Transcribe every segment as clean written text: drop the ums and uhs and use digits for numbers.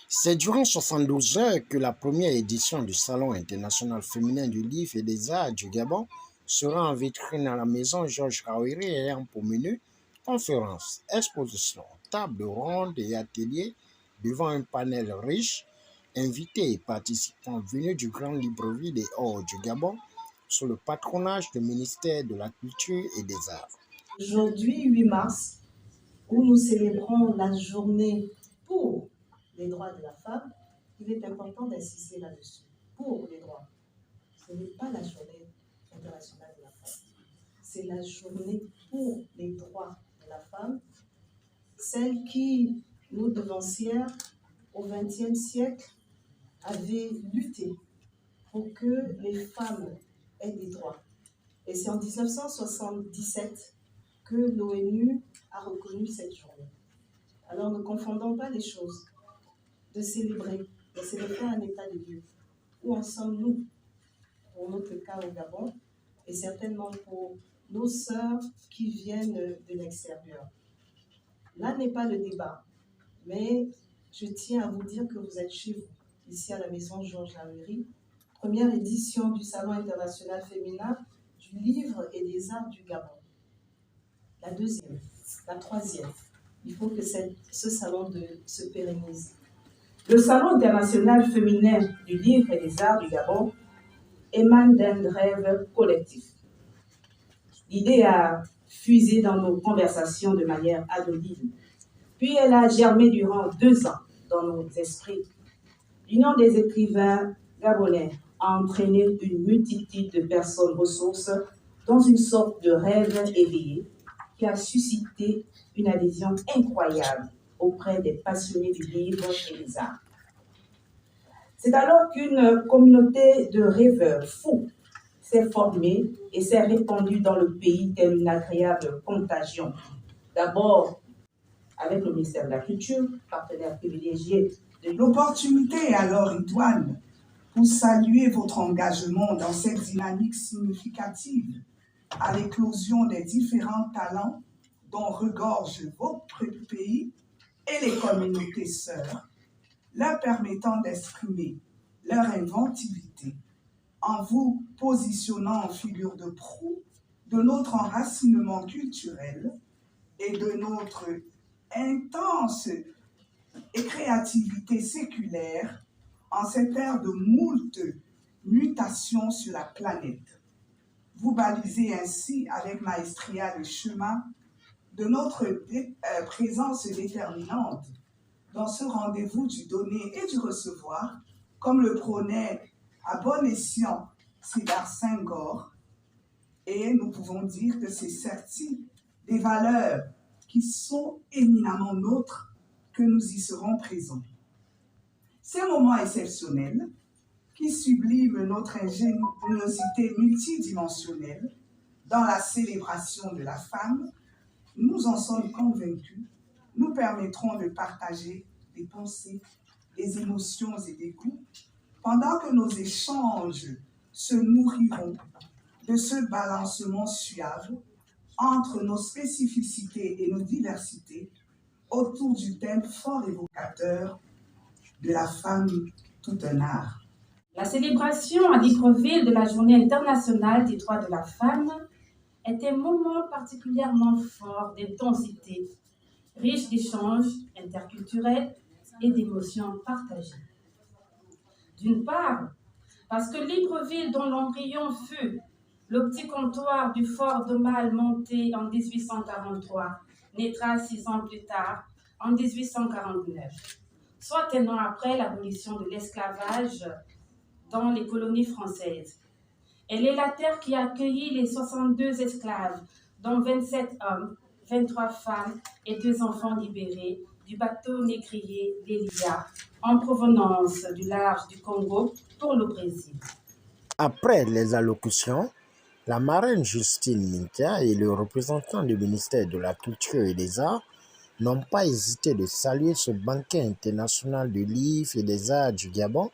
C'est durant 72 heures que la première édition du Salon international féminin du livre et des arts du Gabon sera en vitrine à la maison Georges Kaouiri ayant pour menu conférences, expositions, tables rondes et ateliers devant un panel riche, invités et participants venus du Grand Libreville et hors du Gabon sous le patronage du ministère de la Culture et des Arts. Aujourd'hui, 8 mars, où nous célébrons la journée pour les droits de la femme, il est important d'insister là-dessus. Pour les droits. Ce n'est pas la journée internationale de la femme. C'est la journée pour les droits de la femme, celle qui, nous devancières, au XXe siècle, avait lutté pour que les femmes aient des droits. Et c'est en 1977 que l'ONU a reconnu cette journée. Alors ne confondons pas les choses. De célébrer, mais c'est de faire un état de lieu. Où en sommes-nous pour notre cas au Gabon et certainement pour nos sœurs qui viennent de l'extérieur. Là n'est pas le débat, mais je tiens à vous dire que vous êtes chez vous, ici à la maison Georges Kaouiri, première édition du Salon international féminin du livre et des arts du Gabon. La deuxième, la troisième, il faut que ce salon se pérennise. Le Salon international féminin du livre et des arts du Gabon émane d'un rêve collectif. L'idée a fusé dans nos conversations de manière anonyme, puis elle a germé durant 2 ans dans nos esprits. L'Union des écrivains gabonais a entraîné une multitude de personnes ressources dans une sorte de rêve éveillé qui a suscité une adhésion incroyable auprès des passionnés du livre et des arts. C'est alors qu'une communauté de rêveurs fous s'est formée et s'est répandue dans le pays telle une agréable contagion. D'abord avec le ministère de la Culture, partenaire privilégié de... L'opportunité est alors idoine pour saluer votre engagement dans cette dynamique significative à l'éclosion des différents talents dont regorge votre pays et les communautés sœurs, leur permettant d'exprimer leur inventivité en vous positionnant en figure de proue de notre enracinement culturel et de notre intense et créativité séculaire en cette ère de moult mutations sur la planète. Vous balisez ainsi avec maestria le chemin de notre présence déterminante dans ce rendez-vous du donner et du recevoir, comme le prônait à bon escient Siddhartha Senghor. Et nous pouvons dire que c'est certi des valeurs qui sont éminemment nôtres que nous y serons présents. Ces moments exceptionnels qui subliment notre ingéniosité multidimensionnelle dans la célébration de la femme, nous en sommes convaincus, nous permettront de partager des pensées, des émotions et des goûts, pendant que nos échanges se nourriront de ce balancement suave entre nos spécificités et nos diversités autour du thème fort évocateur de la femme tout un art. La célébration à Libreville de la Journée internationale des droits de la femme est un moment particulièrement fort d'intensité, riche d'échanges interculturels et d'émotions partagées. D'une part, parce que Libreville, dont l'embryon fut le petit comptoir du fort de Mal monté en 1843, naîtra 6 ans plus tard, en 1849, soit un an après l'abolition de l'esclavage dans les colonies françaises. Elle est la terre qui a accueilli les 62 esclaves, dont 27 hommes, 23 femmes et 2 enfants libérés du bateau négrier l'Elia, en provenance du large du Congo pour le Brésil. Après les allocutions, la marraine Justine Mintia et le représentant du ministère de la Culture et des Arts n'ont pas hésité de saluer ce banquet international du livre et des arts du Gabon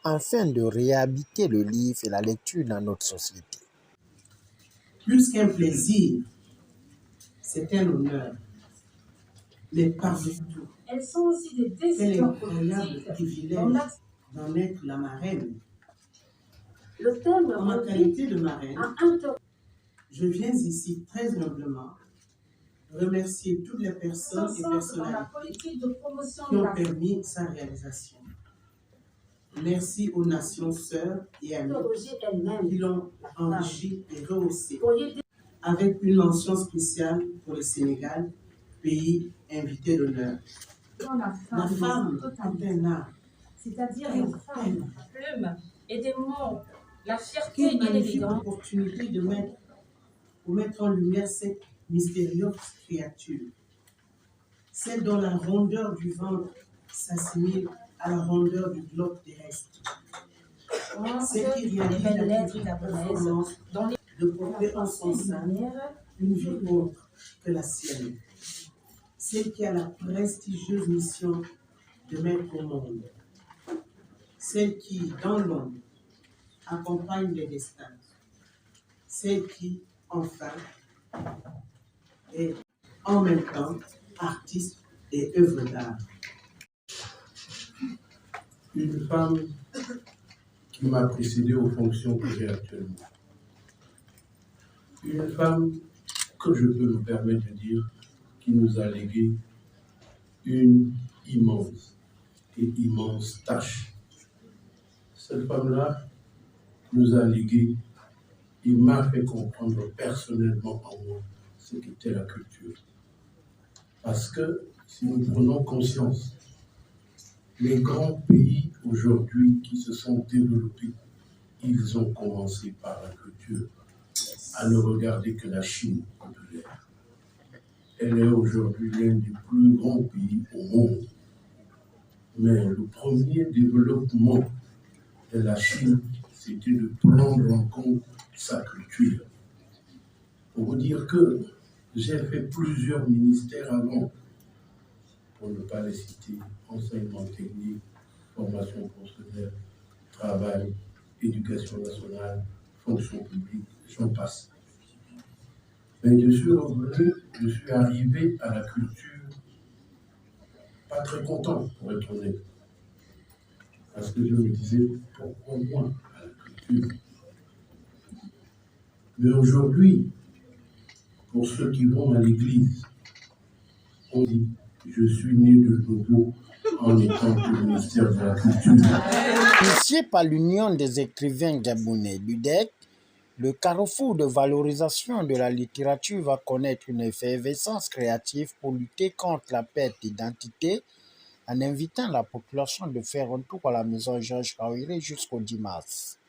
afin de réhabiter le livre et la lecture dans notre société. Plus qu'un plaisir, c'est un honneur. Mais par-dessus tout, Elles sont aussi des quel décisions incroyable politiques. privilège d'en être la marraine. Le thème En ma qualité de marraine, a je viens ici très humblement remercier toutes les personnes et dans la personnalités politique de promotion qui de ont la permis sa réalisation. Merci aux nations sœurs et amies technologie elle-même. qui l'ont enrichi et rehaussé, avec une mention spéciale pour le Sénégal, pays invité d'honneur. La femme est un art. C'est-à-dire une femme, plume et des mots, la fierté Quelle et magnifique l'élégance. opportunité de mettre en lumière cette mystérieuse créature, celle dont la rondeur du ventre s'assimile à la rondeur du globe terrestre, celle qui réalise la performance de porter en son sein une vie autre que la sienne, celle qui a la prestigieuse mission de mettre au monde, celle qui, dans l'ombre, accompagne les destins, celle qui, enfin, est en même temps artiste et œuvre d'art. Une femme qui m'a précédé aux fonctions que j'ai actuellement. Une femme que je peux me permettre de dire qui nous a légué une immense tâche. Cette femme-là nous a légué et m'a fait comprendre personnellement en moi ce qu'était la culture. Parce que si nous prenons conscience, les grands pays aujourd'hui qui se sont développés, ils ont commencé par la culture, à ne regarder que la Chine populaire. Elle est aujourd'hui l'un des plus grands pays au monde. Mais le premier développement de la Chine, c'était de prendre en compte sa culture. Pour vous dire que j'ai fait plusieurs ministères avant, pour ne pas les citer, enseignement technique, formation professionnelle, travail, éducation nationale, fonction publique, j'en passe. Mais je suis arrivé à la culture pas très content, pour être honnête. Parce que je me disais, pourquoi moi à la culture? Mais aujourd'hui, pour ceux qui vont à l'église, on dit, je suis né de nouveau en étant au ministère de la Culture. Initié par l'Union des écrivains gabonais, l'UDEC, le carrefour de valorisation de la littérature va connaître une effervescence créative pour lutter contre la perte d'identité en invitant la population de faire un tour à la maison Georges Kaoiré jusqu'au 10 mars.